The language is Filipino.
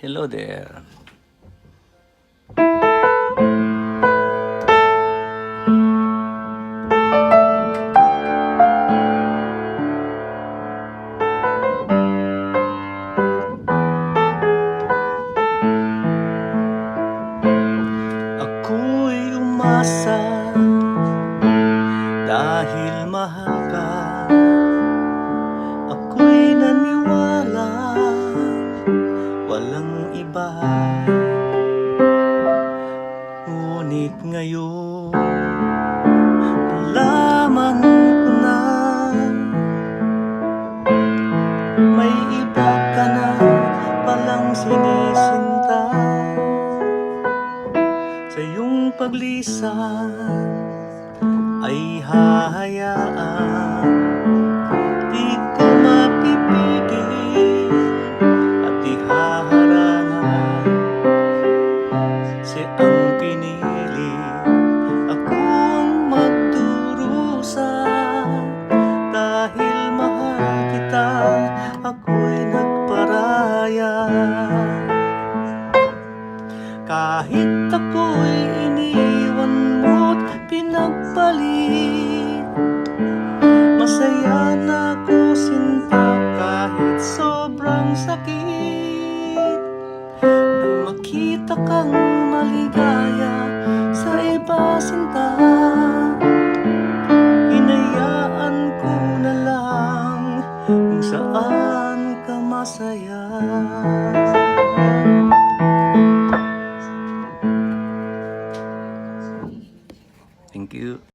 Hello there. Ako'y umasa dahil mahal ka. Ako'y naniwala walang iba. Ngunit ngayon nalaman ko na may iba ka na palang sinisinta. Sa iyong paglisan ay hahayaan, di ko mapipigil at ihaharangan. Siyang pinili, ako ang magdurusa. Dahil mahal kita, ako'y nagparaya. Kahit ako'y iniwan mo't pinagpalit, masaya na ako sinta kahit sobrang sakit. Nang makita kang maligaya sa iba sinta, hinayaan ko na lang kung saan ka masaya.